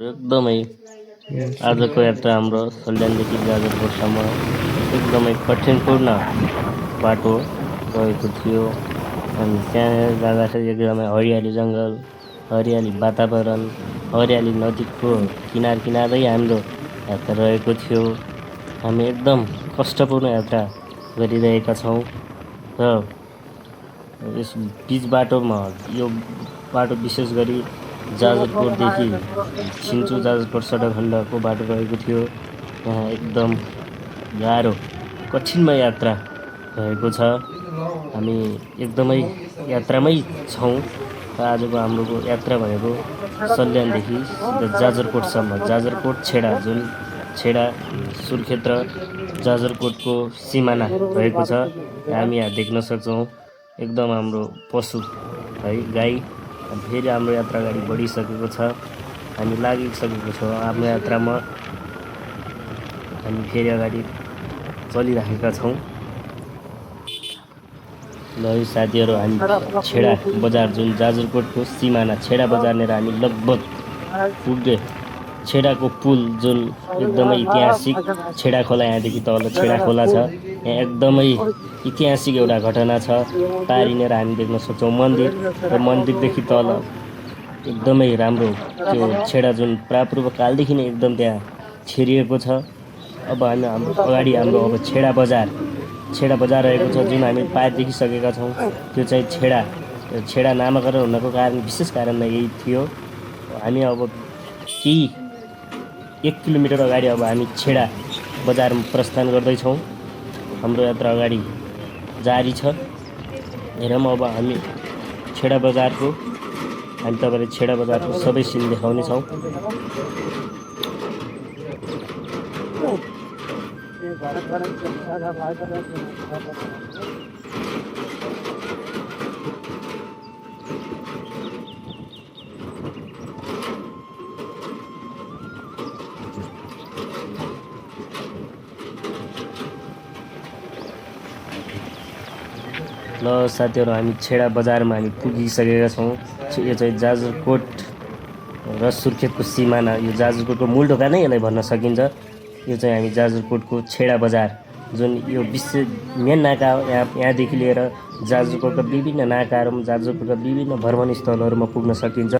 एकदमै अच्छा। आजको यात्रा हाम्रो सल्यानदेखि जाजरकोटसम्म एकदमै कठिनपूर्ण बाटो रहेको थियो। अनि त्यहाँ जाँदाखेरि एकदमै हरियाली जङ्गल, हरियाली वातावरण, हरियाली नदीको किनारै हाम्रो यात्रा रहेको थियो। हामी एकदम कष्टपूर्ण यात्रा गरिरहेका छौँ र यस बिच बाटोमा यो बाटो विशेष गरी जाजरकोटदेखि छिन्चु जाजरकोट सडक खण्डको बाटो रहेको थियो। यहाँ एकदम गाह्रो कठिनमा यात्रा रहेको छ। हामी एकदमै यात्रामै छौँ र आजको हाम्रो यात्रा भनेको सल्यानदेखि सिधा जाजरकोटसम्म, जाजरकोट छेडा जुन छेडा सुर्खेत र जाजरकोटको सिमाना रहेको छ। हामी यहाँ देख्न सक्छौँ एकदम हाम्रो पशु है गाई फेरि हाम्रो यात्रा अगाडि बढिसकेको छ। हामी लागिसकेको छौँ आफ्नो यात्रामा। हामी फेरि अगाडि चलिराखेका छौँ। ल है साथीहरू, हामी छेडा बजार जुन जाजरकोटको सिमाना छेडा बजारनेर हामी लगभग पुगे। छेडाको पुल जुन एकदमै ऐतिहासिक छेडा खोला, यहाँदेखि तल छेडा खोला छ। यहाँ एकदमै ऐतिहासिक एउटा घटना छ। पारिनेर हामी देख्न सक्छौँ मन्दिर र मन्दिरदेखि तल एकदमै राम्रो त्यो छेडा जुन प्रापूर्व कालदेखि नै एकदम त्यहाँ छेरिएको छ। अब हामी हाम्रो अगाडि हाम्रो अब छेडा बजार रहेको छ जुन हामी पार देखिसकेका छौँ। त्यो चाहिँ छेडा नामाकरण हुनको कारण विशेष कारण नै यही थियो। हामी अब केही 1 किलोमिटर अगाडि अब हामी छेडा बजारमा प्रस्थान गर्दैछौँ। हाम्रो यात्रा अगाडि जारी छ। हेरौँ अब हामी छेडा बजारको तपाईँलाई छेडा बजारको सबै सिन देखाउनेछौँ। ल साथीहरू, हामी छेडा बजारमा हामी पुगिसकेका छौँ। यो चाहिँ जाजरकोट र सुर्खेतको सिमाना, यो जाजरकोटको मूल ढोका नै यसलाई भन्न सकिन्छ। यो चाहिँ हामी जाजरकोटको छेडा बजार जुन यो मेन नाका हो। यहाँदेखि लिएर जाजरकोटका विभिन्न नाकाहरूमा, जाजरकोटका विभिन्न भ्रमण स्थलहरूमा पुग्न सकिन्छ।